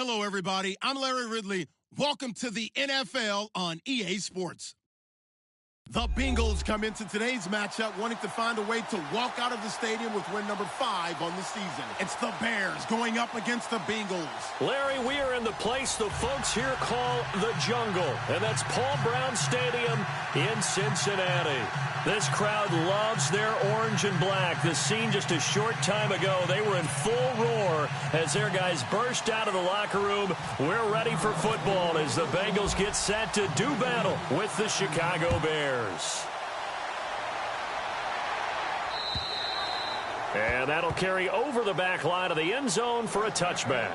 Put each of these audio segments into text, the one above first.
Hello, everybody. I'm Larry Ridley. Welcome to the NFL on EA Sports. The Bengals come into today's matchup wanting to find a way to walk out of the stadium with win number 5 on the season. It's the Bears going up against the Bengals. Larry, we are in the place the folks here call the Jungle, and that's Paul Brown Stadium in Cincinnati. This crowd loves their orange and black. The scene just a short time ago, they were in full roar as their guys burst out of the locker room. We're ready for football as the Bengals get set to do battle with the Chicago Bears. And that'll carry over the back line of the end zone for a touchback.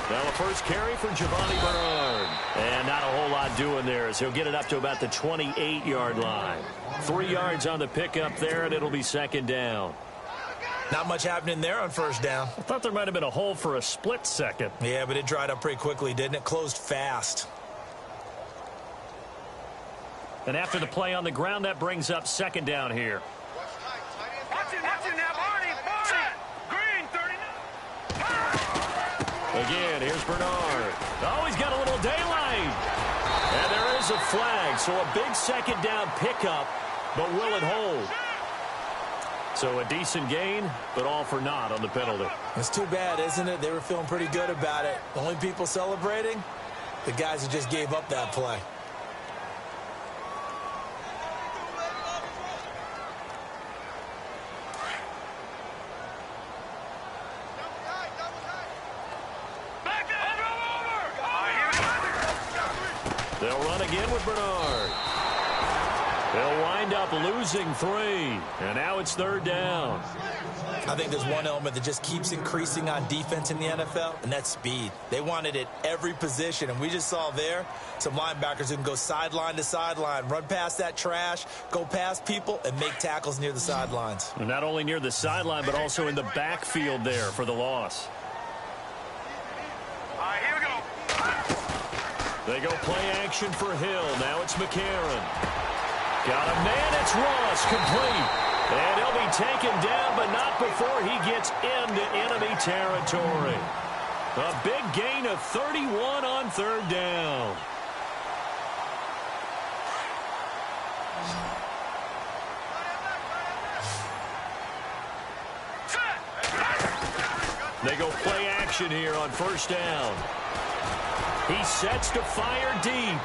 Now a first carry for Giovanni Bernard. And not a whole lot doing there as he'll get it up to about the 28-yard line. 3 yards on the pickup there, and it'll be second down. Not much happening there on first down. I thought there might have been a hole for a split second. Yeah, but it dried up pretty quickly, didn't it? Closed fast. And after the play on the ground, that brings up second down here. Watch it now, Barney. Green, 39. Again, here's Bernard. Oh, he's got a little daylight. And there is a flag, so a big second down pickup, but will it hold? So a decent gain, but all for naught on the penalty. It's too bad, isn't it? They were feeling pretty good about it. The only people celebrating, the guys who just gave up that play. They'll run again with Bernard. They'll wind up losing 3. And now it's third down. I think there's one element that just keeps increasing on defense in the NFL, and that's speed. They want it at every position, and we just saw there some linebackers who can go sideline to sideline, run past that trash, go past people, and make tackles near the sidelines. And not only near the sideline, but also in the backfield there for the loss. All right, here we go. They go play action for Hill. Now it's McCarron. Got a man. It's Ross. Complete. And he'll be taken down, but not before he gets into enemy territory. A big gain of 31 on third down. They go play action here on first down. He sets to fire deep.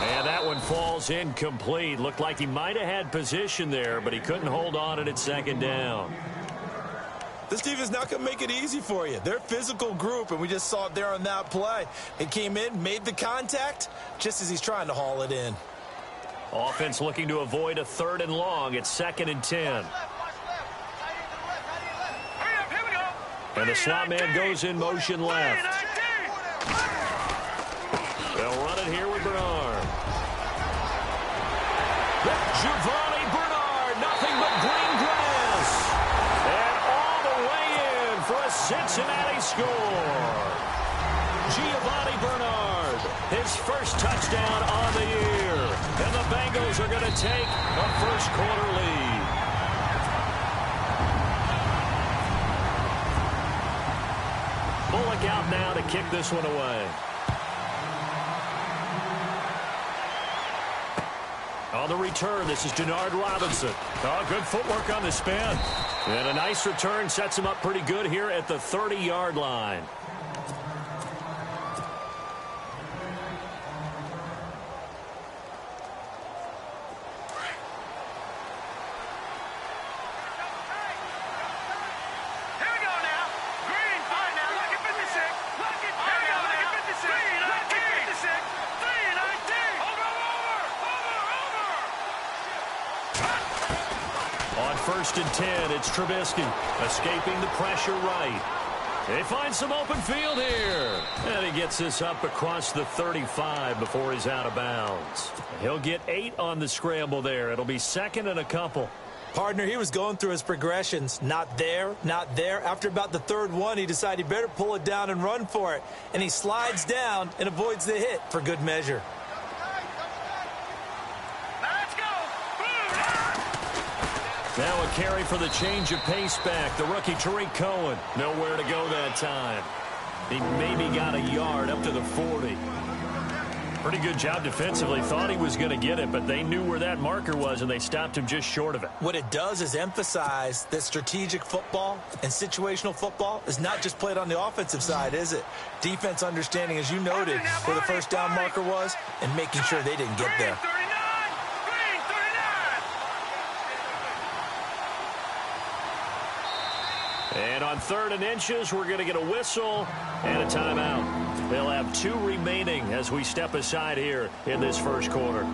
And that one falls incomplete. Looked like he might have had position there, but he couldn't hold on at its second down. This team is not going to make it easy for you. They're a physical group, and we just saw it there on that play. It came in, made the contact, just as he's trying to haul it in. Offense looking to avoid a 3rd and long. It's 2nd and 10. And the slot man goes in motion left. They'll run it here with Bernard. Giovanni Bernard, nothing but green grass. And all the way in for a Cincinnati score. Giovanni Bernard, his first touchdown on the year. And the Bengals are going to take a first-quarter lead. Bullock out now to kick this one away. On the return, this is Denard Robinson. Oh, good footwork on the spin. And a nice return sets him up pretty good here at the 30-yard line. 1st and 10. It's Trubisky escaping the pressure right. They find some open field here. And he gets this up across the 35 before he's out of bounds. He'll get 8 on the scramble there. It'll be 2nd and a couple. Partner, he was going through his progressions. Not there, not there. After about the 3rd one, he decided he better pull it down and run for it. And he slides down and avoids the hit for good measure. Now a carry for the change of pace back. The rookie Tariq Cohen. Nowhere to go that time. He maybe got a yard up to the 40. Pretty good job defensively. Thought he was going to get it, but they knew where that marker was, and they stopped him just short of it. What it does is emphasize that strategic football and situational football is not just played on the offensive side, is it? Defense understanding, as you noted, where the first down marker was and making sure they didn't get there. And on 3rd and inches, we're going to get a whistle and a timeout. They'll have 2 remaining as we step aside here in this first quarter. On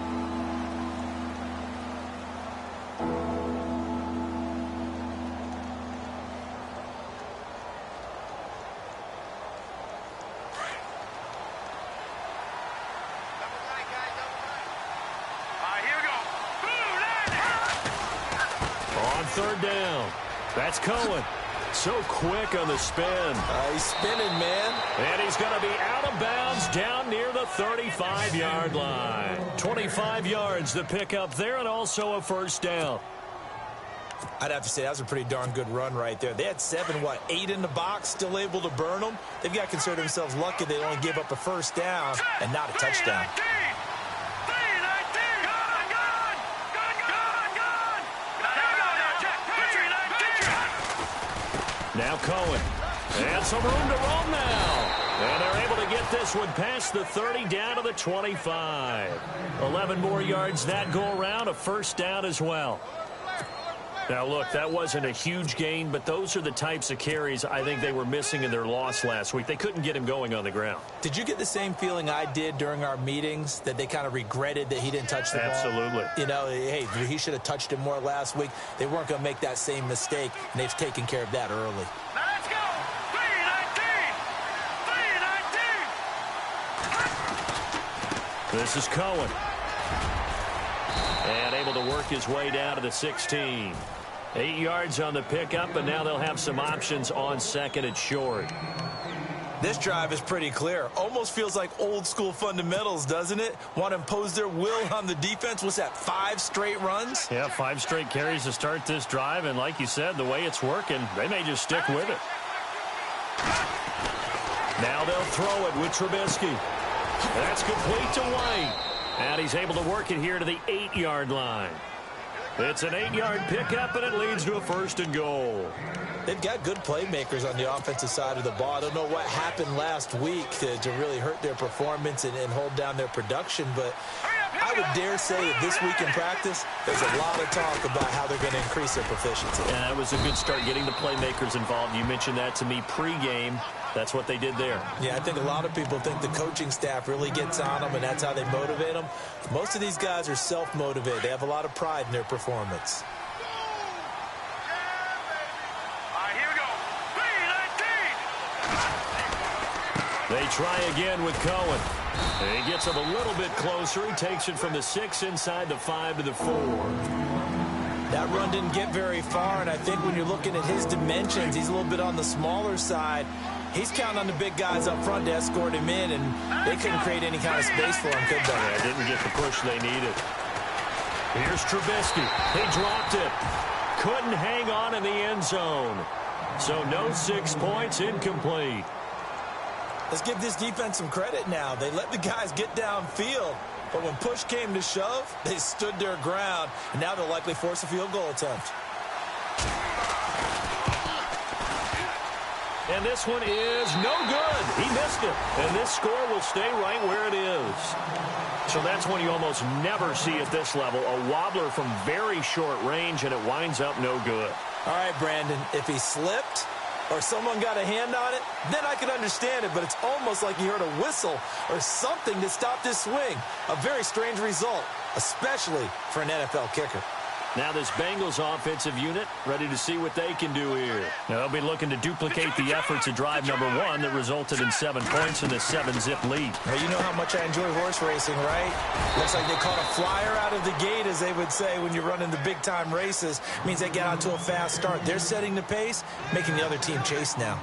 3rd down, that's Cohen. So quick on the spin. He's spinning, man. And he's going to be out of bounds down near the 35-yard line. 25 yards to pick up there, and also a 1st down. I'd have to say that was a pretty darn good run right there. They had 8 in the box, still able to burn them. They've got to consider themselves lucky they only gave up a 1st down and not a touchdown. Now Cohen. And some room to roam now. And they're able to get this one past the 30 down to the 25. 11 more yards that go around, a 1st down as well. Now, look, that wasn't a huge gain, but those are the types of carries I think they were missing in their loss last week. They couldn't get him going on the ground. Did you get the same feeling I did during our meetings, that they kind of regretted that he didn't touch the ball? Absolutely. You know, hey, he should have touched it more last week. They weren't going to make that same mistake, and they've taken care of that early. Let's go! 3-19! 3-19! This is Cohen. And able to work his way down to the 16. 8 yards on the pickup, and now they'll have some options on 2nd and short. This drive is pretty clear. Almost feels like old school fundamentals, doesn't it? Want to impose their will on the defense. What's that, 5 straight runs? Yeah, 5 straight carries to start this drive, and like you said, the way it's working, they may just stick with it. Now they'll throw it with Trubisky. That's complete to White. And he's able to work it here to the 8-yard line. It's an 8-yard pickup, and it leads to a 1st and goal. They've got good playmakers on the offensive side of the ball. I don't know what happened last week to really hurt their performance and hold down their production, but I would dare say that this week in practice, there's a lot of talk about how they're going to increase their proficiency. And that was a good start, getting the playmakers involved. You mentioned that to me pregame. That's what they did there. Yeah, I think a lot of people think the coaching staff really gets on them, and that's how they motivate them. Most of these guys are self-motivated. They have a lot of pride in their performance. They try again with Cohen. And he gets him a little bit closer. He takes it from the 6 inside the 5 to the 4. That run didn't get very far, and I think when you're looking at his dimensions, he's a little bit on the smaller side. He's counting on the big guys up front to escort him in, and they couldn't create any kind of space for him, could they? Yeah, didn't get the push they needed. Here's Trubisky. He dropped it. Couldn't hang on in the end zone. So no 6 points, incomplete. Let's give this defense some credit now. They let the guys get downfield, but when push came to shove, they stood their ground, and now they'll likely force a field goal attempt. And this one is no good. He missed it. And this score will stay right where it is. So that's one you almost never see at this level. A wobbler from very short range, and it winds up no good. All right, Brandon, if he slipped or someone got a hand on it, then I could understand it, but it's almost like you heard a whistle or something to stop this swing. A very strange result, especially for an NFL kicker. Now this Bengals offensive unit ready to see what they can do here. Now they'll be looking to duplicate the efforts of drive number 1 that resulted in 7 points in this 7-zip lead. Well, you know how much I enjoy horse racing, right? Looks like they caught a flyer out of the gate, as they would say when you're running the big-time races. Means they get out to a fast start. They're setting the pace, making the other team chase now.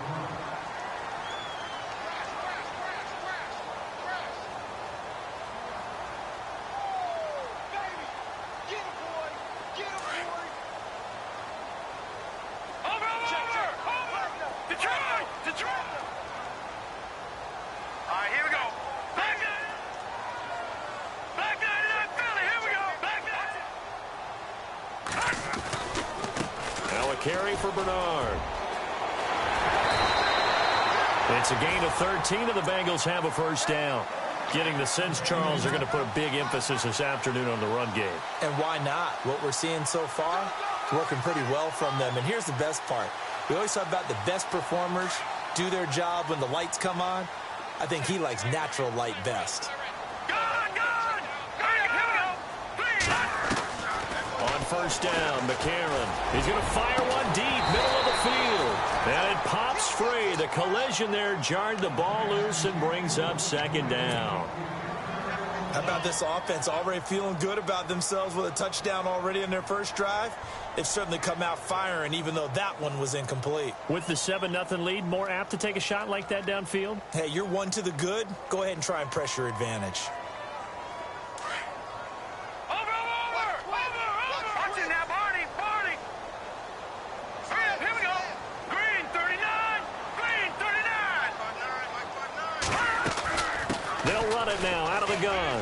Carry for Bernard. It's a gain of 13, and the Bengals have a first down. Getting the sense Charles are going to put a big emphasis this afternoon on the run game. And why not? What we're seeing so far is working pretty well from them. And here's the best part. We always talk about the best performers do their job when the lights come on. I think he likes natural light best. First down, McCarron. He's going to fire one deep, middle of the field. And it pops free. The collision there jarred the ball loose and brings up second down. How about this offense already feeling good about themselves with a touchdown already in their first drive? They've certainly come out firing, even though that one was incomplete. With the 7-0 lead, more apt to take a shot like that downfield? Hey, you're one to the good. Go ahead and try and press your advantage. Now out of the gun.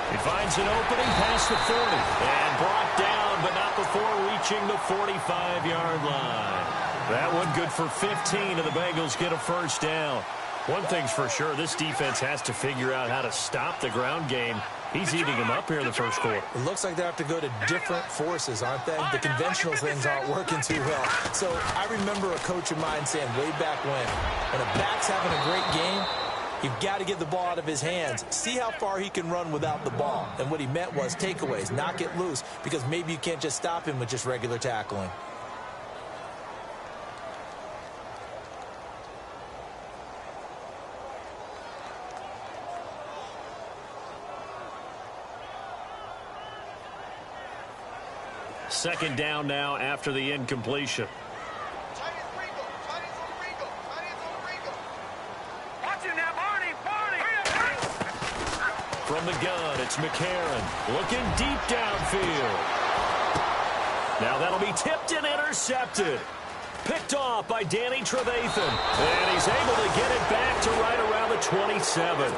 He finds an opening past the 40 and brought down, but not before reaching the 45-yard line. That one good for 15, and the Bengals get a first down. One thing's for sure, this defense has to figure out how to stop the ground game. He's eating them up here in the first quarter. It looks like they have to go to different forces, aren't they? The conventional things aren't working too well. So I remember a coach of mine saying way back when a back's having a great game, you've got to get the ball out of his hands. See how far he can run without the ball. And what he meant was takeaways, knock it loose, because maybe you can't just stop him with just regular tackling. Second down now after the incompletion. From the gun, it's McCarron looking deep downfield. Now that'll be tipped and intercepted. Picked off by Danny Trevathan. And he's able to get it back to right around the 27.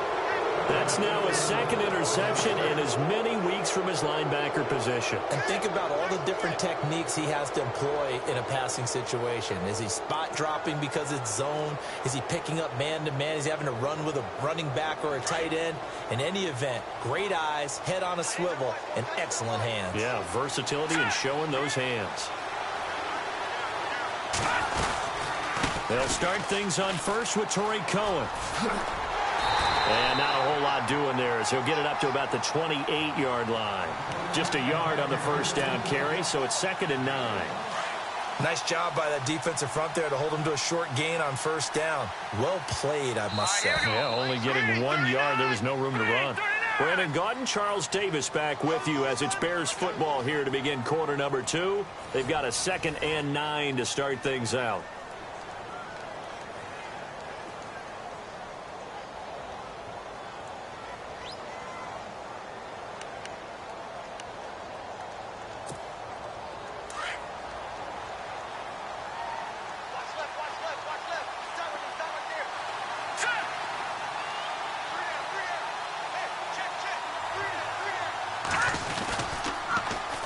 That's now his second interception in as many weeks from his linebacker position. And think about all the different techniques he has to employ in a passing situation. Is he spot dropping because it's zone? Is he picking up man-to-man? Is he having to run with a running back or a tight end? In any event, great eyes, head on a swivel, and excellent hands. Yeah, versatility and showing those hands. They'll start things on first with Torrey Cohen. And not a whole lot doing there as he'll get it up to about the 28-yard line. Just a yard on the first down carry, so it's 2nd and 9. Nice job by that defensive front there to hold him to a short gain on first down. Well played, I must say. Yeah, only getting 1 yard. There was no room to run. Brandon Gaudin, Charles Davis back with you as it's Bears football here to begin quarter number 2. They've got a 2nd and 9 to start things out.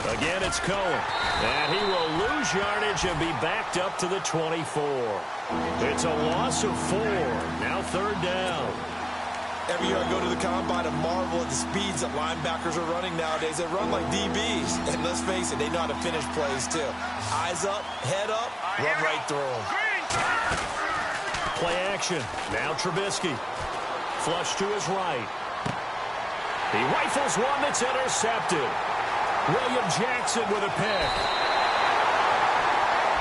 Again, it's Cohen. And he will lose yardage and be backed up to the 24. It's a loss of 4. Now 3rd down. Every year I go to the combine and marvel at the speeds that linebackers are running nowadays. They run like DBs. And let's face it, they know how to finish plays too. Eyes up, head up, run right through them. Play action. Now Trubisky. Flush to his right. He rifles one that's intercepted. William Jackson with a pick.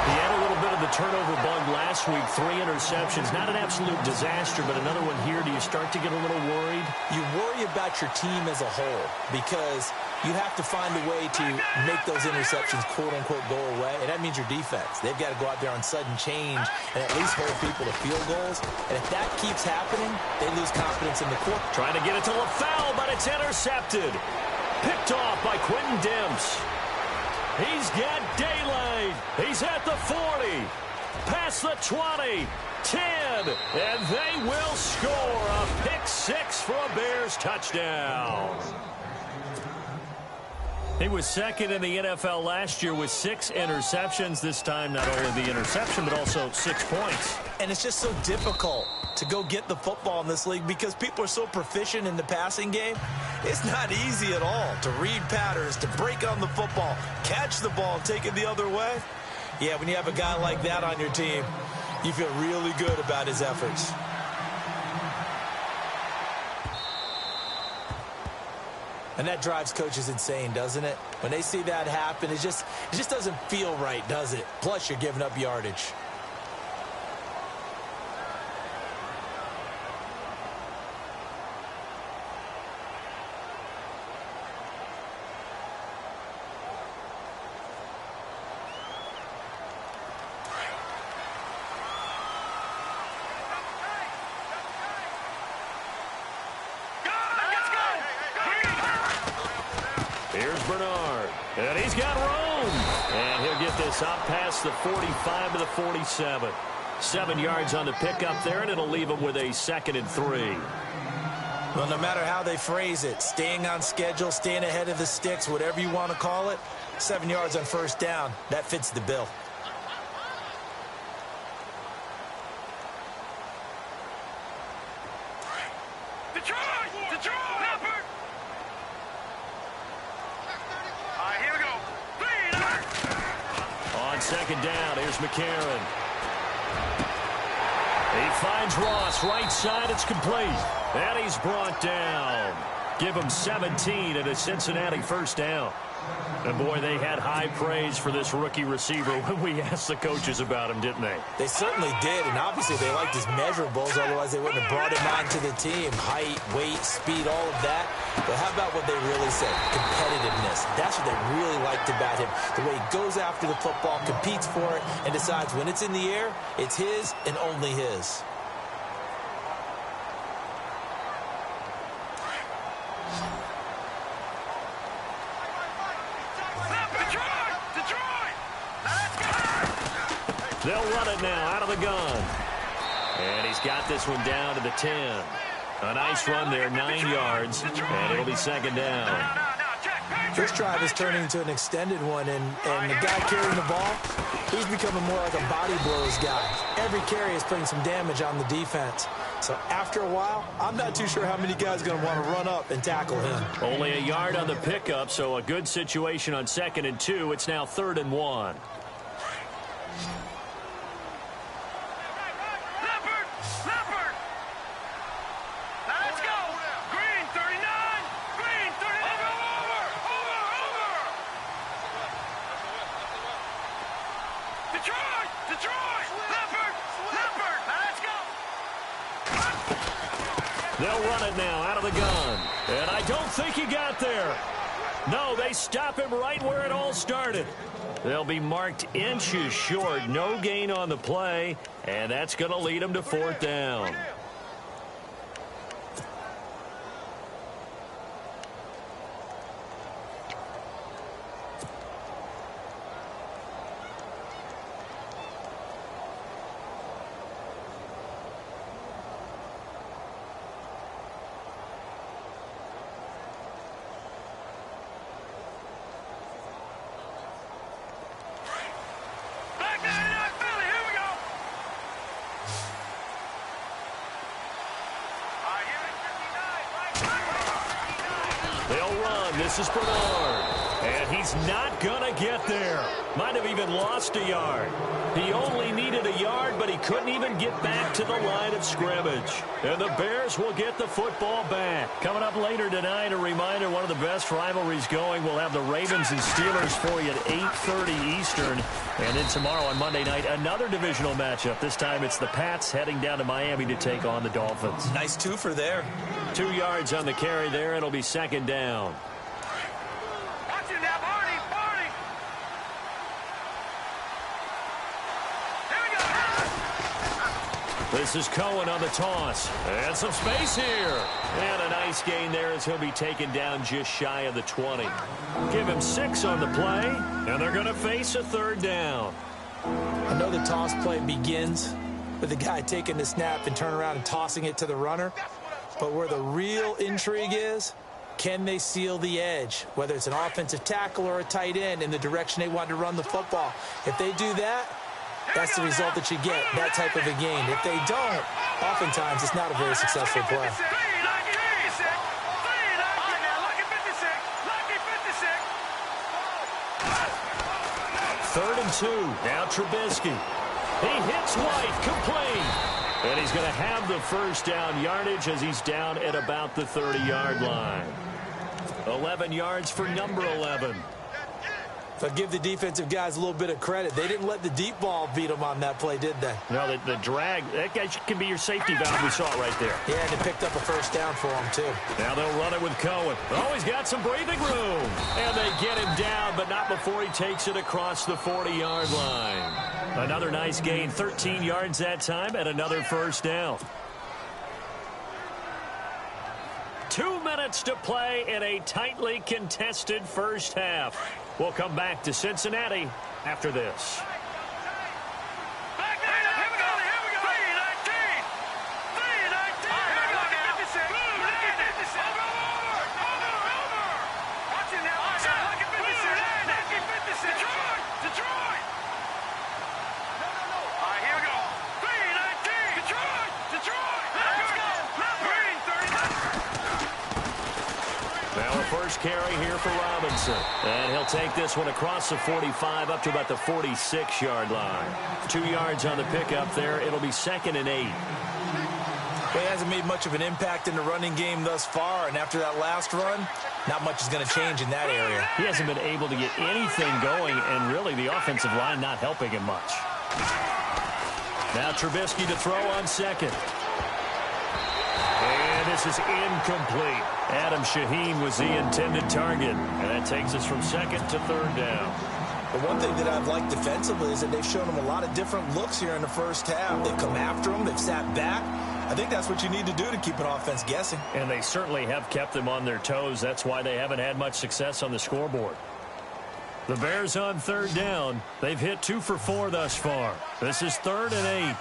He had a little bit of the turnover bug last week, 3 interceptions. Not an absolute disaster, but another one here. Do you start to get a little worried? You worry about your team as a whole because you have to find a way to make those interceptions, quote-unquote, go away, and that means your defense. They've got to go out there on sudden change and at least hold people to field goals, and if that keeps happening, they lose confidence in the quarter. Trying to get it to LaFell, but it's intercepted. Picked off by Quentin Demps. He's got daylight. He's at the 40. Past the 20. 10. And they will score a pick 6 for a Bears touchdown. He was second in the NFL last year with 6 interceptions. This time, not only the interception, but also 6 points. And it's just so difficult to go get the football in this league because people are so proficient in the passing game. It's not easy at all to read patterns, to break on the football, catch the ball, take it the other way. Yeah, when you have a guy like that on your team, you feel really good about his efforts. And that drives coaches insane, doesn't it? When they see that happen, it just doesn't feel right, does it? Plus, you're giving up yardage. Here's Bernard, and he's got room. And he'll get this up past the 45 to the 47. 7 yards on the pickup there, and it'll leave him with a 2nd and 3. Well, no matter how they phrase it, staying on schedule, staying ahead of the sticks, whatever you want to call it, 7 yards on first down, that fits the bill. Second down, here's McCarron. He finds Ross, right side, it's complete. And he's brought down. Give him 17 at a Cincinnati first down. And boy, they had high praise for this rookie receiver when we asked the coaches about him, didn't they? They certainly did, and obviously they liked his measurables, otherwise they wouldn't have brought him onto the team. Height, weight, speed, all of that. But how about what they really said? Competitiveness. That's what they really liked about him. The way he goes after the football, competes for it, and decides when it's in the air, it's his and only his. They'll run it now out of the gun. And he's got this one down to the 10. A nice run there, 9 yards, and it'll be second down. This drive is turning into an extended one, and the guy carrying the ball, he's becoming more like a body blows guy. Every carry is putting some damage on the defense. So after a while, I'm not too sure how many guys are going to want to run up and tackle him. Only a yard on the pickup, so a good situation on 2nd and 2. It's now 3rd and 1. They'll run it now out of the gun. And I don't think he got there. No, they stop him right where it all started. They'll be marked inches short. No gain on the play. And that's going to lead them to 4th down. This is Bernard. And he's not going to get there. Might have even lost a yard. He only needed a yard, but he couldn't even get back to the line of scrimmage. And the Bears will get the football back. Coming up later tonight, a reminder, one of the best rivalries going. We'll have the Ravens and Steelers for you at 8:30 Eastern. And then tomorrow on Monday night, another divisional matchup. This time it's the Pats heading down to Miami to take on the Dolphins. Nice twofer there. 2 yards on the carry there. It'll be second down. This is Cohen on the toss. And some space here. And a nice gain there as he'll be taken down just shy of the 20. Give him 6 on the play, and they're going to face a third down. I know the toss play begins with the guy taking the snap and turning around and tossing it to the runner. But where the real intrigue is, can they seal the edge? Whether it's an offensive tackle or a tight end in the direction they want to run the football. If they do that, that's the result that you get, that type of a gain. If they don't, oftentimes it's not a very successful play. Third and 2. Now Trubisky. He hits White, complete. And he's going to have the first down yardage as he's down at about the 30-yard line. 11 yards for number 11. If I give the defensive guys a little bit of credit, they didn't let the deep ball beat them on that play, did they? No, the drag, that guy can be your safety valve. We saw it right there. Yeah, and they picked up a first down for him, too. Now they'll run it with Cohen. Oh, he's got some breathing room. And they get him down, but not before he takes it across the 40-yard line. Another nice gain, 13 yards that time, and another first down. 2 minutes to play in a tightly contested first half. We'll come back to Cincinnati after this. First carry here for Robinson. And he'll take this one across the 45 up to about the 46-yard line. 2 yards on the pickup there. It'll be 2nd and 8. Well, he hasn't made much of an impact in the running game thus far, and after that last run, not much is going to change in that area. He hasn't been able to get anything going, and really the offensive line not helping him much. Now Trubisky to throw on second. And this is incomplete. Adam Shaheen was the intended target. And that takes us from 2nd to 3rd down. The one thing that I've liked defensively is that they've shown him a lot of different looks here in the first half. They've come after him. They've sat back. I think that's what you need to do to keep an offense guessing. And they certainly have kept them on their toes. That's why they haven't had much success on the scoreboard. The Bears on 3rd down. They've hit 2 for 4 thus far. This is 3rd and 8.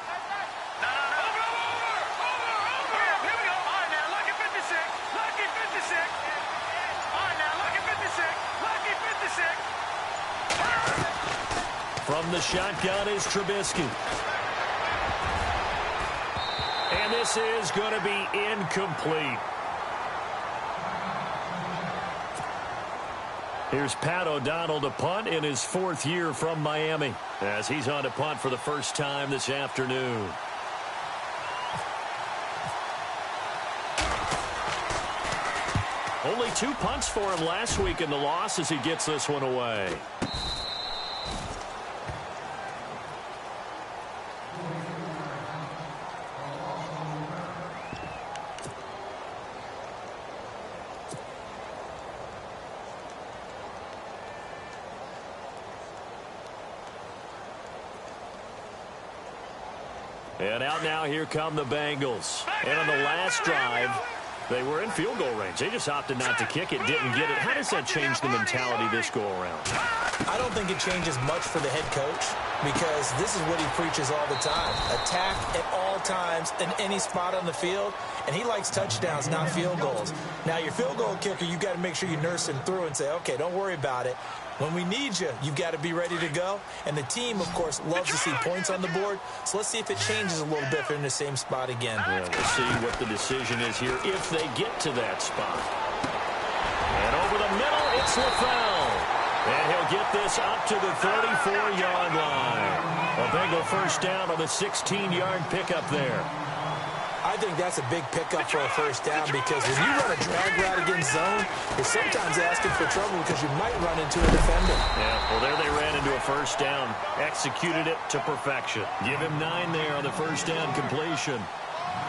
From the shotgun is Trubisky. And this is going to be incomplete. Here's Pat O'Donnell to punt in his 4th year from Miami, as he's on to punt for the first time this afternoon. Only 2 punts for him last week in the loss as he gets this one away. And out now, here come the Bengals. And on the last drive, they were in field goal range. They just opted not to kick it, didn't get it. How does that change the mentality this go-around? I don't think it changes much for the head coach, because this is what he preaches all the time. Attack at all times in any spot on the field, and he likes touchdowns, not field goals. Now, your field goal kicker, you've got to make sure you nurse him through and say, okay, don't worry about it. When we need you, you've got to be ready to go. And the team, of course, loves to see points on the board. So let's see if it changes a little bit if they're in the same spot again. Yeah, we'll see what the decision is here if they get to that spot. And over the middle, it's LaFell. And he'll get this up to the 34-yard line. A Bengal first down on the 16-yard pickup there. I think that's a big pickup for a first down because when you run a drag route against zone, you're sometimes asking for trouble because you might run into a defender. Yeah, well, there they ran into a first down. Executed it to perfection. Give him 9 there on the first down completion.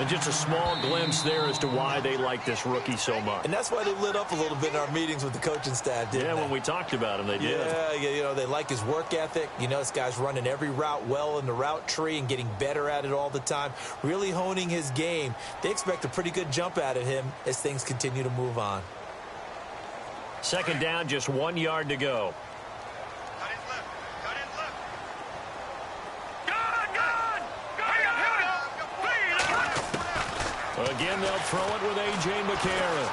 And just a small glimpse there as to why they like this rookie so much. And that's why they lit up a little bit in our meetings with the coaching staff, didn't they? Yeah, when we talked about him, they did. Yeah, you know, they like his work ethic. You know, this guy's running every route well in the route tree and getting better at it all the time, really honing his game. They expect a pretty good jump out of him as things continue to move on. Second down, just 1 yard to go. Again, they'll throw it with A.J. McCarron.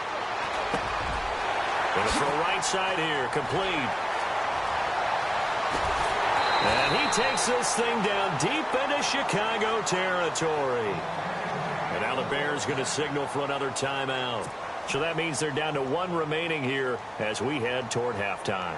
Going to throw right side here, complete. And he takes this thing down deep into Chicago territory. And now the Bears going to signal for another timeout. So that means they're down to 1 remaining here as we head toward halftime.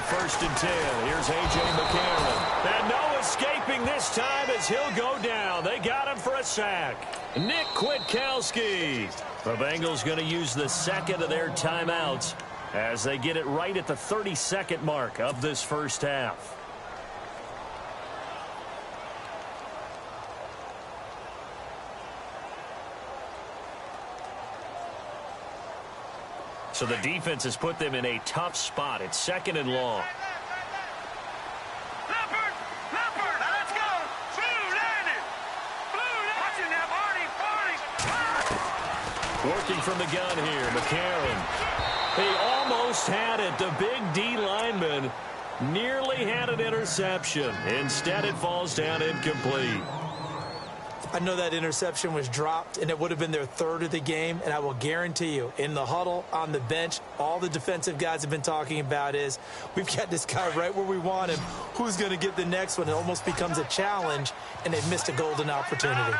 First and 10. Here's A.J. McCarron. And no escaping this time as he'll go down. They got him for a sack. Nick Kwiatkowski. The Bengals going to use the second of their timeouts as they get it right at the 30-second mark of this first half. So the defense has put them in a tough spot. It's second and long. Let's go. Blue landed. Watch it now, Barney. Working from the gun here, McCarron. He almost had it. The big D lineman nearly had an interception. Instead, it falls down incomplete. I know that interception was dropped, and it would have been their 3rd of the game, and I will guarantee you, in the huddle, on the bench, all the defensive guys have been talking about is, we've got this guy right where we want him. Who's going to get the next one? It almost becomes a challenge, and they've missed a golden opportunity.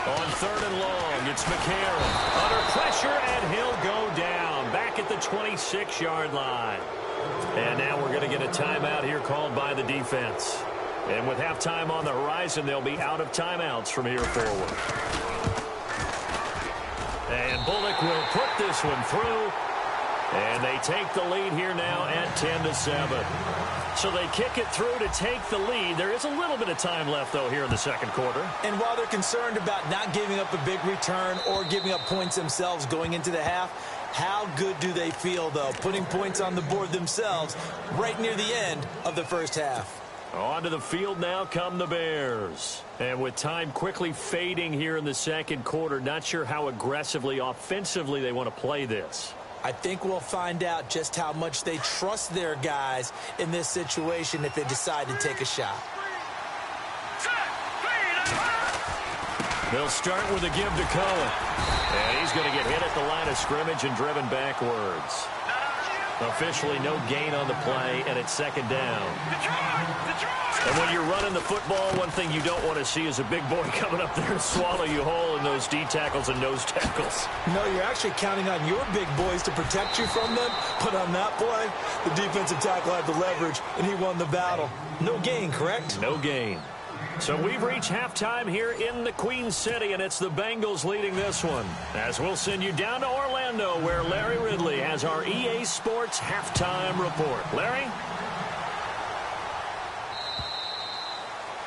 On 3rd and long, it's McCarron. Under pressure, and he'll go down. Back at the 26-yard line. And now we're going to get a timeout here called by the defense. And with halftime on the horizon, they'll be out of timeouts from here forward. And Bullock will put this one through. And they take the lead here now at 10-7. So they kick it through to take the lead. There is a little bit of time left, though, here in the second quarter. And while they're concerned about not giving up a big return or giving up points themselves going into the half, how good do they feel, though, putting points on the board themselves right near the end of the first half? Onto the field now come the Bears. And with time quickly fading here in the second quarter, not sure how aggressively, offensively they want to play this. I think we'll find out just how much they trust their guys in this situation if they decide to take a shot. They'll start with a give to Cohen. And he's going to get hit at the line of scrimmage and driven backwards. Officially no gain on the play, and it's second down. And when you're running the football, one thing you don't want to see is a big boy coming up there and swallow you whole in those D tackles and nose tackles. No, you're actually counting on your big boys to protect you from them. But on that play, the defensive tackle had the leverage, and he won the battle. No gain, correct? No gain. So we've reached halftime here in the Queen City, and it's the Bengals leading this one. As we'll send you down to Orlando, where Larry Ridley has our EA Sports halftime report. Larry?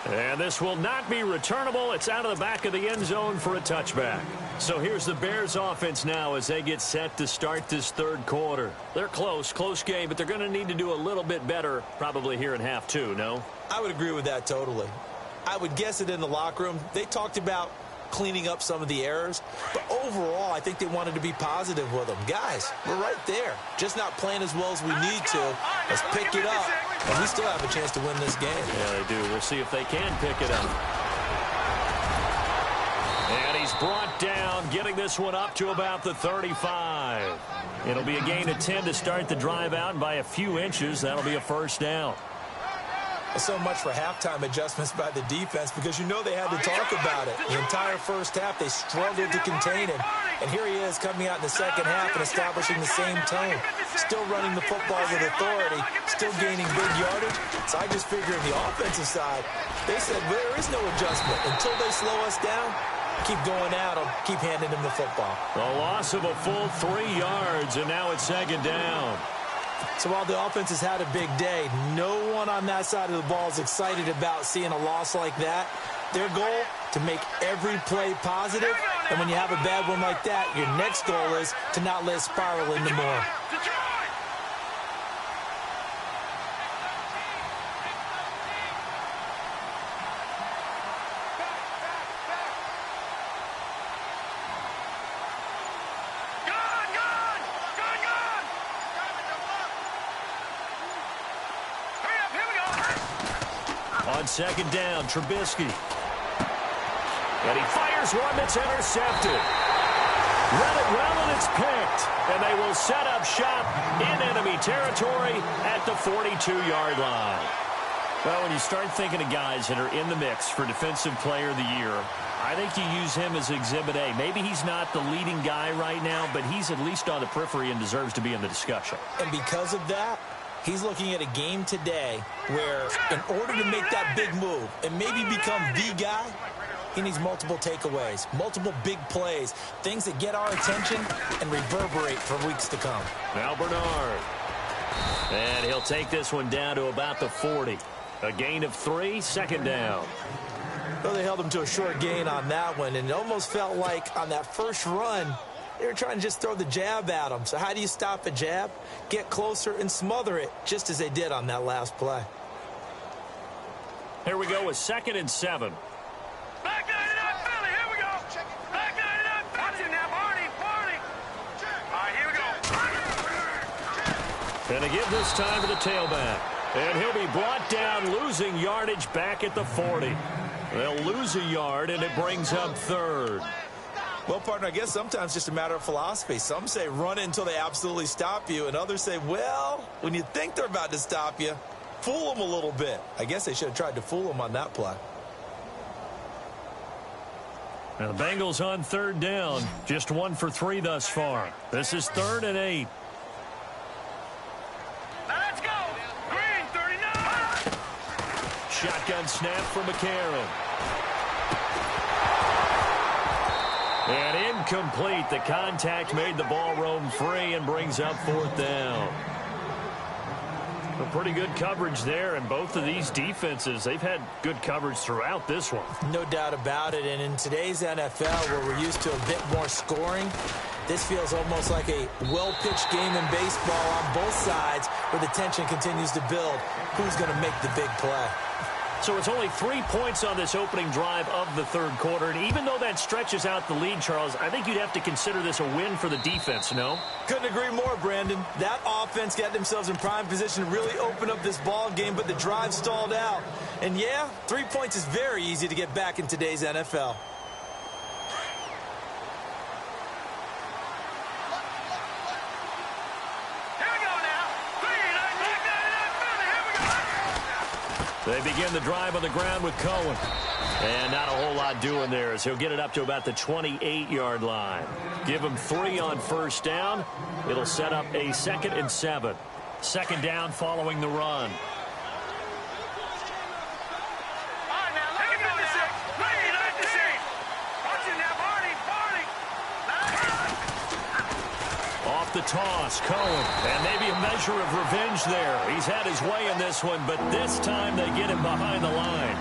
And this will not be returnable. It's out of the back of the end zone for a touchback. So here's the Bears offense now as they get set to start this third quarter. They're close game, but they're going to need to do a little bit better probably here in half two, no? I would agree with that totally. I would guess it in the locker room. They talked about cleaning up some of the errors, but overall, I think they wanted to be positive with them. Guys, we're right there. Just not playing as well as we need to. Let's pick it up, and we still have a chance to win this game. Yeah, they do. We'll see if they can pick it up. And he's brought down, getting this one up to about the 35. It'll be a gain of 10 to start the drive out, and by a few inches, that'll be a first down. So much for halftime adjustments by the defense, because you know they had to talk about it. The entire first half, they struggled to contain him. And here he is coming out in the second half and establishing the same tone. Still running the football with authority, still gaining big yardage. So I just figure on the offensive side, they said, well, there is no adjustment. Until they slow us down, keep going at them, keep handing them the football. A loss of a full 3 yards, and now it's second down. So while the offense has had a big day, no one on that side of the ball is excited about seeing a loss like that. Their goal, to make every play positive. And when you have a bad one like that, your next goal is to not let it spiral into more. On second down, Trubisky. And he fires one that's intercepted. Read it well, and it's picked. And they will set up shop in enemy territory at the 42-yard line. Well, when you start thinking of guys that are in the mix for Defensive Player of the Year, I think you use him as Exhibit A. Maybe he's not the leading guy right now, but he's at least on the periphery and deserves to be in the discussion. And because of that, he's looking at a game today where, in order to make that big move and maybe become the guy, he needs multiple takeaways, multiple big plays, things that get our attention and reverberate for weeks to come. Now Bernard. And he'll take this one down to about the 40. A gain of 3, second down. Well, they held him to a short gain on that one, and it almost felt like on that first run, they were trying to just throw the jab at him. So how do you stop a jab? Get closer and smother it, just as they did on that last play. Here we go with 2nd and 7. Back 99 Philly, here we go. Back 99 Philly. Watch it now, Barney. All right, here we go. And they give this time to the tailback. And he'll be brought down, losing yardage back at the 40. They'll lose a yard, and it brings up 3rd. Well, partner, I guess sometimes it's just a matter of philosophy. Some say run it until they absolutely stop you, and others say, well, when you think they're about to stop you, fool them a little bit. I guess they should have tried to fool them on that play. Now the Bengals on 3rd down, just 1 for 3 thus far. This is 3rd and 8. Now let's go. Green, 39. Shotgun snap from McCarron. And incomplete. The contact made the ball roam free and brings up 4th down. A pretty good coverage there, and both of these defenses, they've had good coverage throughout this one. No doubt about it, and in today's NFL, where we're used to a bit more scoring, this feels almost like a well-pitched game in baseball on both sides, where the tension continues to build. Who's going to make the big play? So it's only 3 points on this opening drive of the 3rd quarter. And even though that stretches out the lead, Charles, I think you'd have to consider this a win for the defense, no? Couldn't agree more, Brandon. That offense got themselves in prime position to really open up this ball game, but the drive stalled out. And yeah, 3 points is very easy to get back in today's NFL. They begin the drive on the ground with Cohen. And not a whole lot doing there as he'll get it up to about the 28-yard line. Give him 3 on 1st down. It'll set up a 2nd and 7. 2nd down following the run. Off the toss, Cohen, and maybe a measure of revenge there. He's had his way in this one, but this time they get him behind the line.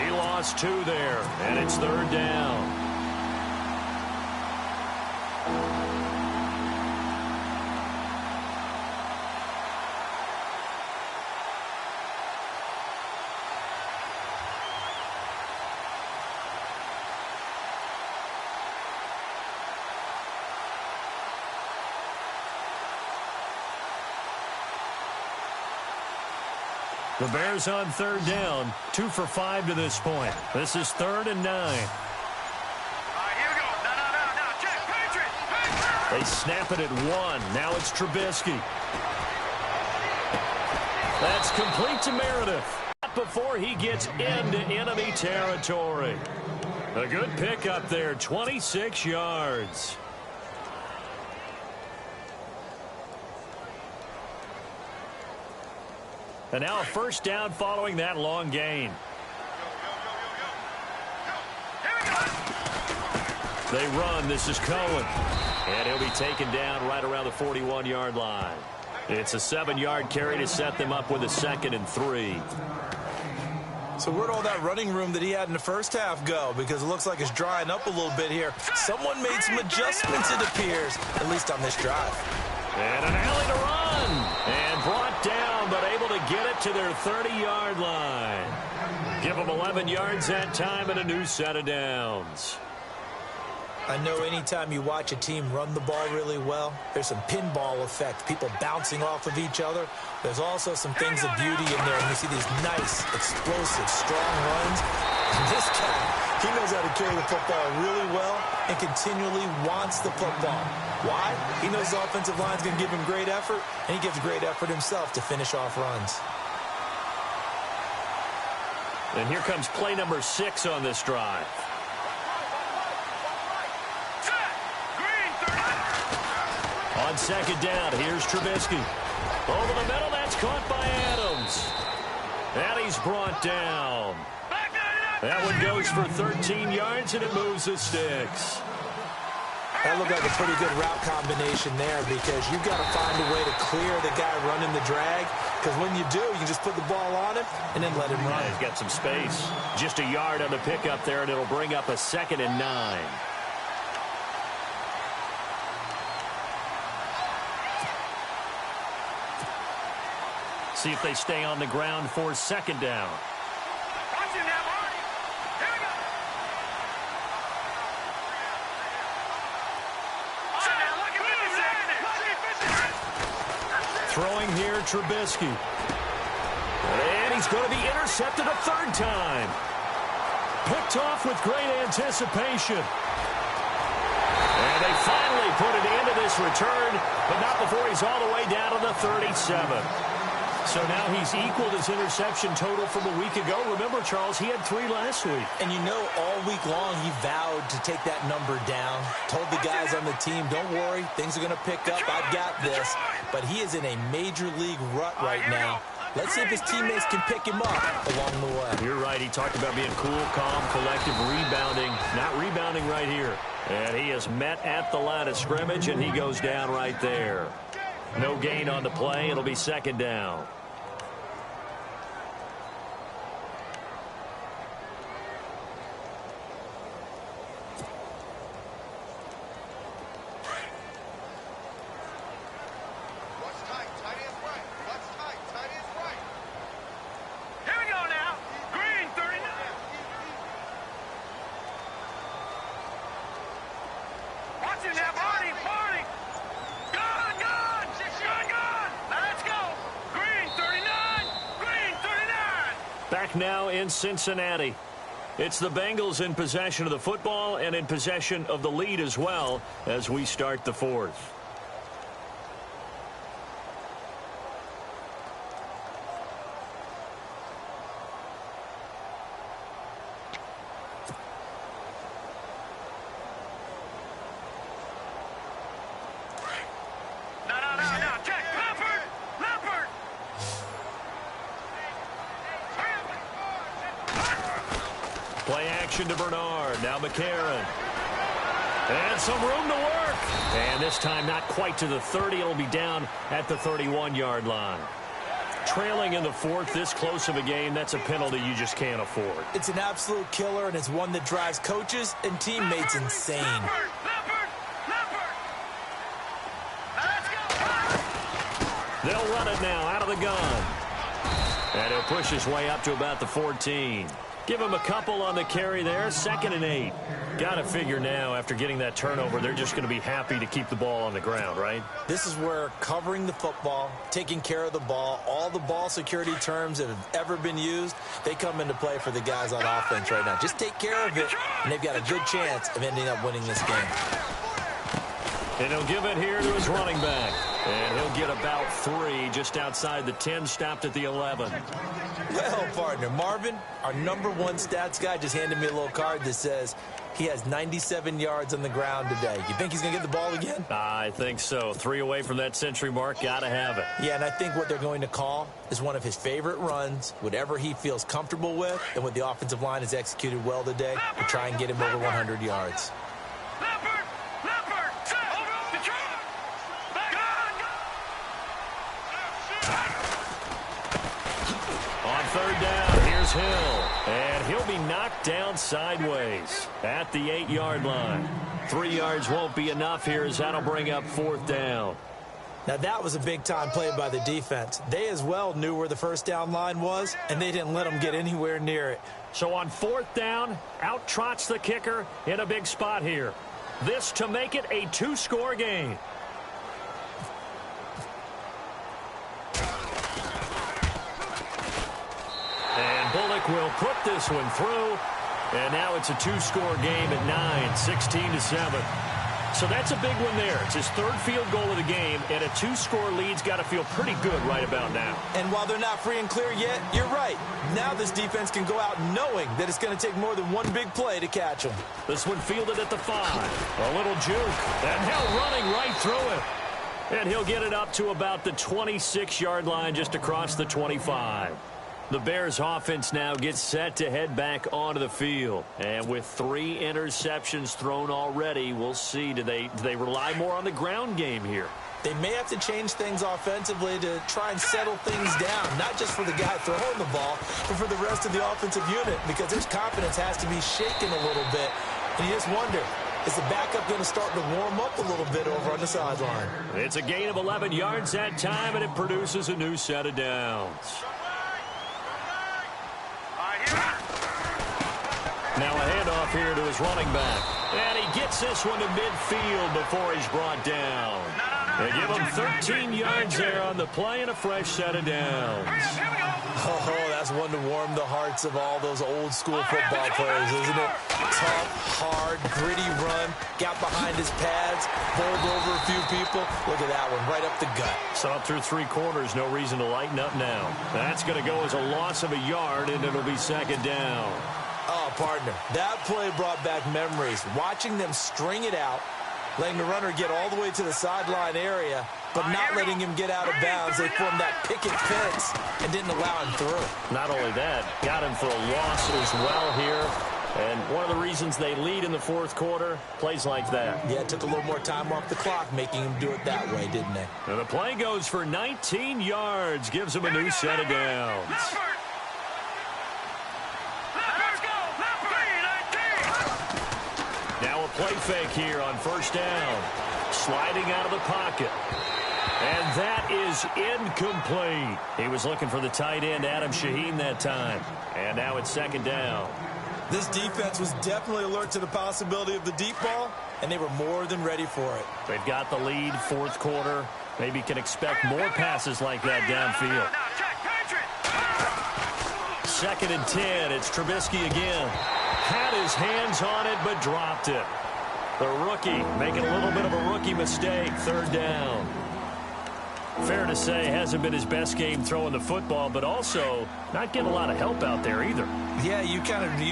He lost 2 there, and it's 3rd down. The Bears on 3rd down, 2 for 5 to this point. This is 3rd and 9. All right, here we go. No. Check. Patriot. They snap it at 1. Now it's Trubisky. That's complete to Meredith. before he gets into enemy territory. A good pickup there, 26 yards. And now a first down following that long gain. They run. This is Cohen. And he'll be taken down right around the 41-yard line. It's a 7-yard carry to set them up with a 2nd and 3. So where'd all that running room that he had in the first half go? Because it looks like it's drying up a little bit here. Someone made some adjustments, it appears, at least on this drive. And an alley to run. And brought down, but able to get it to their 30-yard line. Give them 11 yards that time and a new set of downs. I know anytime you watch a team run the ball really well, there's some pinball effect, people bouncing off of each other. There's also some things of beauty in there, and you see these nice, explosive, strong runs. And this guy, he knows how to carry the football really well and continually wants the football. Why? He knows the offensive line's going to give him great effort, and he gives great effort himself to finish off runs. And here comes play number 6 on this drive. On second down, here's Trubisky. Over the middle, that's caught by Adams. And he's brought down. That one goes for 13 yards, and it moves the sticks. That looked like a pretty good route combination there because you've got to find a way to clear the guy running the drag. Because when you do, you can just put the ball on him and then let him run. He's got some space. Just a yard on the pickup there, and it'll bring up a 2nd and 9. See if they stay on the ground for 2nd down. Watch him now, Marty. Here we go. All right, now look at 50 seconds. Throwing here, Trubisky. And he's going to be intercepted a 3rd time. Picked off with great anticipation. And they finally put an end to this return, but not before he's all the way down to the 37. So now he's equaled his interception total from a week ago. Remember, Charles, he had 3 last week. And you know, all week long, he vowed to take that number down. Told the guys on the team, don't worry, things are going to pick up. I've got this. But he is in a major league rut right now. Let's see if his teammates can pick him up along the way. You're right. He talked about being cool, calm, collective, rebounding. Not rebounding right here. And he is met at the line of scrimmage, and he goes down right there. No gain on the play. It'll be 2nd down. Here we go now. Green, 39. Watch him now, Marty. Gone. Let's go. Green, 39. Green, 39. Back now in Cincinnati. It's the Bengals in possession of the football and in possession of the lead as well as we start the 4th. No. Check. Leopard. Play action to Bernard. Now McCarron. And some room to work. And this time not quite to the 30. It'll be down at the 31-yard line. Trailing in the 4th, this close of a game, that's a penalty you just can't afford. It's an absolute killer, and it's one that drives coaches and teammates insane. Leopard. Let's go. They'll run it now out of the gun. And he'll push his way up to about the 14. Give him a couple on the carry there. 2nd and 8. Got to figure now, after getting that turnover, they're just going to be happy to keep the ball on the ground, right? This is where covering the football, taking care of the ball, all the ball security terms that have ever been used, they come into play for the guys on offense right now. Just take care of it, and they've got a good chance of ending up winning this game. And he'll give it here to his running back. And he'll get about 3 just outside the 10, stopped at the 11. Well, partner, Marvin, our #1 stats guy, just handed me a little card that says he has 97 yards on the ground today. You think he's going to get the ball again? I think so. 3 away from that century mark. Got to have it. Yeah, and I think what they're going to call is one of his favorite runs, whatever he feels comfortable with, and what the offensive line has executed well today to try and get him over 100 yards. On 3rd down, here's Hill. And he'll be knocked down sideways at the 8-yard line. 3 yards won't be enough here as that'll bring up 4th down. Now, that was a big-time play by the defense. They as well knew where the first down line was, and they didn't let them get anywhere near it. So on 4th down, out trots the kicker in a big spot here. This to make it a 2-score game. And Bullock will put this one through. And now it's a 2-score game at 9, 16-7. So that's a big one there. It's his 3rd field goal of the game, and a 2-score lead's got to feel pretty good right about now. And while they're not free and clear yet, you're right. Now this defense can go out knowing that it's going to take more than one big play to catch them. This one fielded at the 5. A little juke. And Hill running right through it. And he'll get it up to about the 26-yard line just across the 25. The Bears offense now gets set to head back onto the field. And with 3 interceptions thrown already, we'll see. Do they rely more on the ground game here? They may have to change things offensively to try and settle things down, not just for the guy throwing the ball, but for the rest of the offensive unit, because his confidence has to be shaken a little bit. And you just wonder, is the backup going to start to warm up a little bit over on the sideline? It's a gain of 11 yards that time, and it produces a new set of downs. Now a handoff here to his running back. And he gets this one to midfield before he's brought down. They give him 13 yards there on the play and a fresh set of downs. Oh, that's one to warm the hearts of all those old school football players, isn't it? Tough, hard, gritty run. Got behind his pads, bowled over a few people. Look at that one, right up the gut. Saw it through 3 quarters, no reason to lighten up now. That's going to go as a loss of a yard, and it'll be 2nd down. Oh, partner, that play brought back memories. Watching them string it out, letting the runner get all the way to the sideline area, but not letting him get out of bounds. They formed that picket fence and didn't allow him through. Not only that, got him for a loss as well here. And one of the reasons they lead in the 4th quarter, plays like that. Yeah, it took a little more time off the clock, making him do it that way, didn't they? And the play goes for 19 yards, gives him a new set of downs. Now a play fake here on 1st down. Sliding out of the pocket. And that is incomplete. He was looking for the tight end, Adam Shaheen, that time. And now it's 2nd down. This defense was definitely alert to the possibility of the deep ball, and they were more than ready for it. They've got the lead, 4th quarter. Maybe can expect more passes like that downfield. 2nd and 10. It's Trubisky again. Had his hands on it, but dropped it. The rookie making a little bit of a rookie mistake. 3rd down. Fair to say, hasn't been his best game throwing the football, but also not getting a lot of help out there either. Yeah, you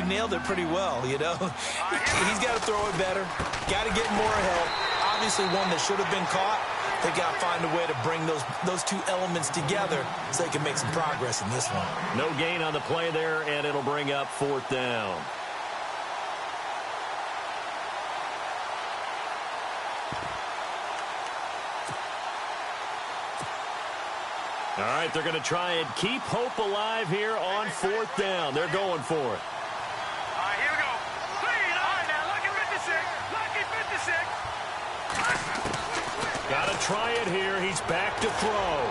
nailed it pretty well, you know. He's got to throw it better. Got to get more help. Obviously one that should have been caught. They got to find a way to bring those 2 elements together so they can make some progress in this one. No gain on the play there, and it'll bring up 4th down. All right, they're going to try and keep hope alive here on 4th down. They're going for it. All right, here we go. Clean. All right, now, lucky 56. Lucky 56. Got to try it here. He's back to throw.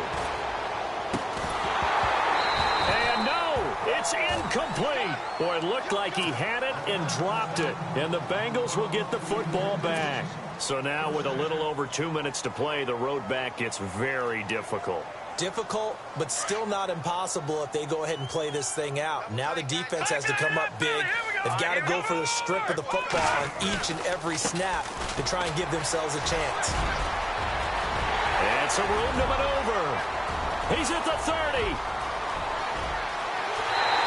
And no, it's incomplete. Boy, it looked like he had it and dropped it. And the Bengals will get the football back. So now with a little over 2 minutes to play, the road back gets very difficult. Difficult, but still not impossible if they go ahead and play this thing out. Now the defense has to come up big. They've got to go for the strip of the football on each and every snap to try and give themselves a chance. And it's some room to maneuver. He's at the 30.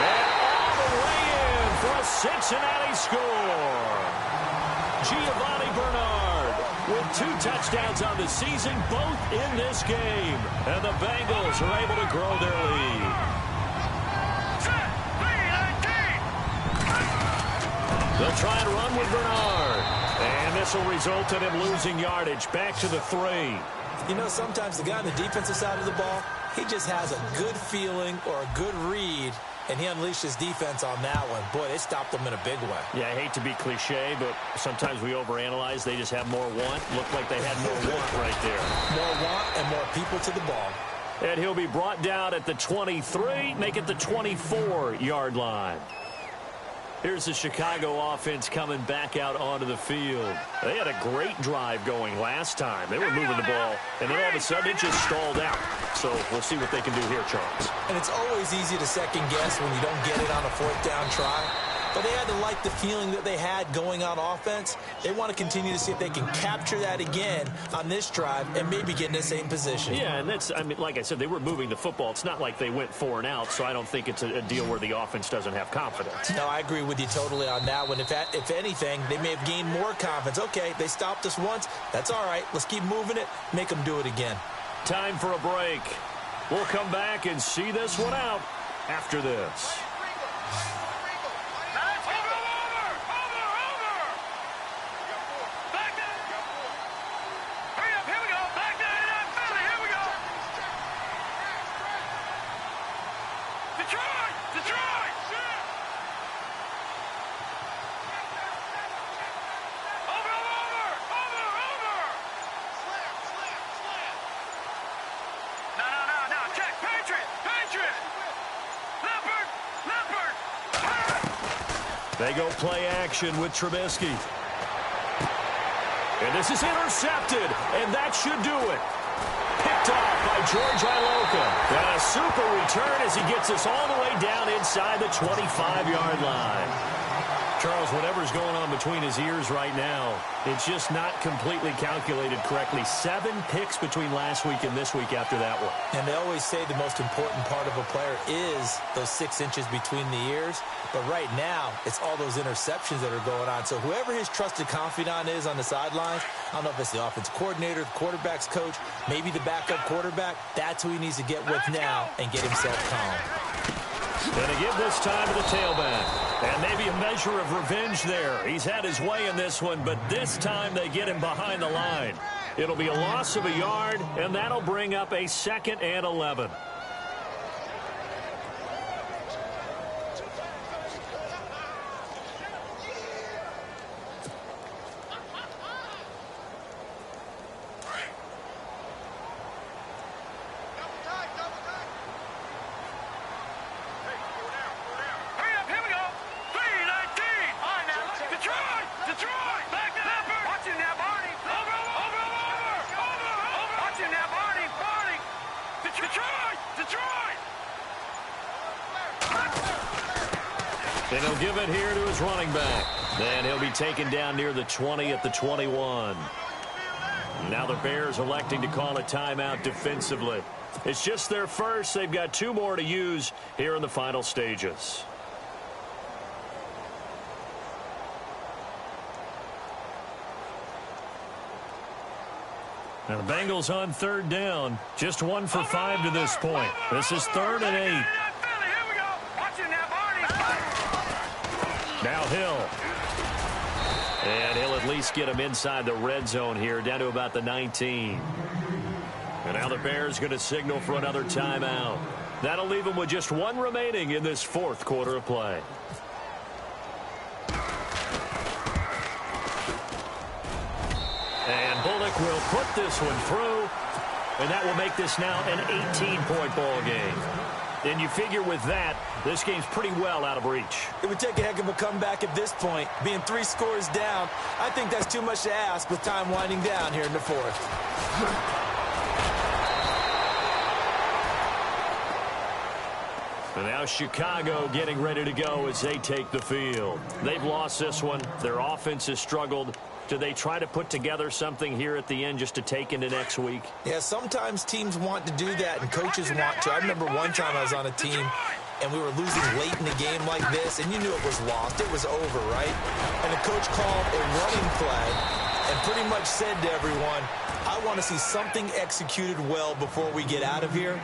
And all the way in for a Cincinnati score. Giovanni Bernard with 2 touchdowns on the season, both in this game. And the Bengals are able to grow their lead. They'll try and run with Bernard. And this will result in him losing yardage. Back to the 3. You know, sometimes the guy on the defensive side of the ball, he just has a good feeling or a good read, and he unleashed his defense on that one. Boy, they stopped them in a big way. Yeah, I hate to be cliche, but sometimes we overanalyze. They just have more want. Looked like they had more want right there. More want and more people to the ball. And he'll be brought down at the 23, make it the 24-yard line. Here's the Chicago offense coming back out onto the field. They had a great drive going last time. They were moving the ball, and then all of a sudden it just stalled out. So we'll see what they can do here, Charles. And it's always easy to second guess when you don't get it on a 4th down try. But they had to like the feeling that they had going on offense. They want to continue to see if they can capture that again on this drive and maybe get in the same position. Yeah, and that's, I mean, like I said, they were moving the football. It's not like they went 4 and out, so I don't think it's a deal where the offense doesn't have confidence. No, I agree with you totally on that one. If anything, they may have gained more confidence. Okay, they stopped us once. That's all right. Let's keep moving it. Make them do it again. Time for a break. We'll come back and see this one out after this. They go play action with Trubisky. And this is intercepted, and that should do it. Picked off by George Iloka. And a super return as he gets us all the way down inside the 25-yard line. Charles, whatever's going on between his ears right now, it's just not completely calculated correctly. 7 picks between last week and this week after that one. And they always say the most important part of a player is those 6 inches between the ears. But right now, it's all those interceptions that are going on. So whoever his trusted confidant is on the sidelines, I don't know if it's the offense coordinator, the quarterback's coach, maybe the backup quarterback, that's who he needs to get with now and get himself calm. Going to give this time to the tailback. And maybe a measure of revenge there. He's had his way in this one, but this time they get him behind the line. It'll be a loss of a yard, and that'll bring up a 2nd and 11. And he'll give it here to his running back. And he'll be taken down near the 20 at the 21. Now the Bears electing to call a timeout defensively. It's just their first. They've got 2 more to use here in the final stages. Now the Bengals on 3rd down. Just 1 for 5 to this point. This is 3rd and 8. Now Hill. And he'll at least get him inside the red zone here, down to about the 19. And now the Bears going to signal for another timeout. That'll leave them with just 1 remaining in this 4th quarter of play. And Bullock will put this one through, and that will make this now an 18-point ball game. And you figure with that, this game's pretty well out of reach. It would take a heck of a comeback at this point. Being 3 scores down, I think that's too much to ask with time winding down here in the 4th. And now Chicago getting ready to go as they take the field. They've lost this one. Their offense has struggled. Do they try to put together something here at the end just to take into next week? Yeah, sometimes teams want to do that and coaches want to. I remember one time I was on a team and we were losing late in the game like this, and you knew it was lost. It was over, right? And the coach called a running play and pretty much said to everyone, I want to see something executed well before we get out of here.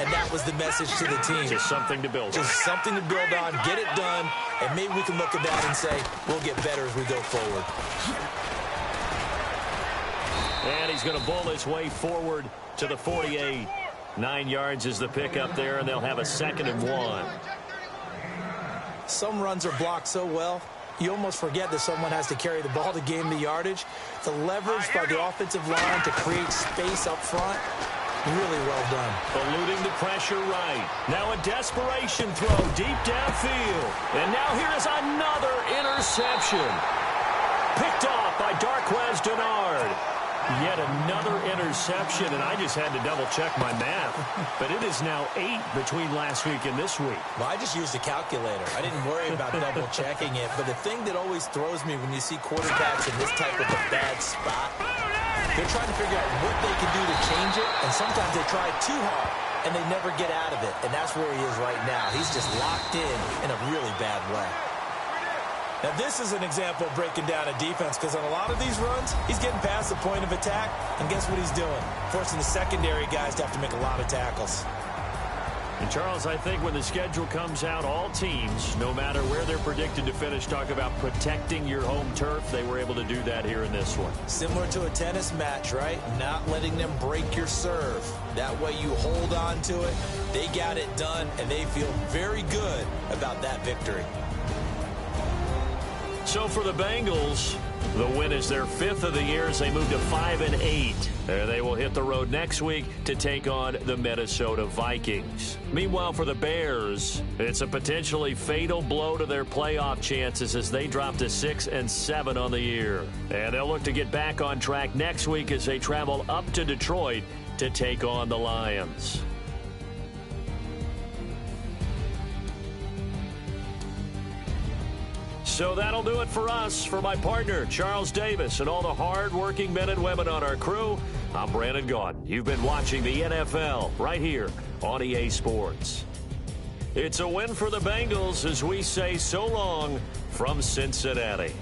And that was the message to the team. Just something to build on. Just something to build on, get it done, and maybe we can look at that and say, we'll get better as we go forward. And he's going to bowl his way forward to the 48. 9 yards is the pickup there, and they'll have a 2nd and 1. Some runs are blocked so well, you almost forget that someone has to carry the ball to gain the yardage. The leverage by the offensive line to create space up front, really well done. Eluding the pressure right. Now a desperation throw deep downfield. And now here is another interception. Picked off by Darquez Denard. Yet another interception, and I just had to double-check my math. But it is now 8 between last week and this week. Well, I just used a calculator. I didn't worry about double-checking it. But the thing that always throws me when you see quarterbacks in this type of a bad spot, they're trying to figure out what they can do to change it, and sometimes they try too hard, and they never get out of it. And that's where he is right now. He's just locked in a really bad way. Now, this is an example of breaking down a defense, because on a lot of these runs, he's getting past the point of attack, and guess what he's doing? Forcing the secondary guys to have to make a lot of tackles. And, Charles, I think when the schedule comes out, all teams, no matter where they're predicted to finish, talk about protecting your home turf. They were able to do that here in this one. Similar to a tennis match, right? Not letting them break your serve. That way you hold on to it. They got it done, and they feel very good about that victory. So for the Bengals, the win is their 5th of the year as they move to 5-8. They will hit the road next week to take on the Minnesota Vikings. Meanwhile, for the Bears, it's a potentially fatal blow to their playoff chances as they drop to 6-7 on the year. And they'll look to get back on track next week as they travel up to Detroit to take on the Lions. So that'll do it for us. For my partner, Charles Davis, and all the hard-working men and women on our crew, I'm Brandon Gaudin. You've been watching the NFL right here on EA Sports. It's a win for the Bengals as we say so long from Cincinnati.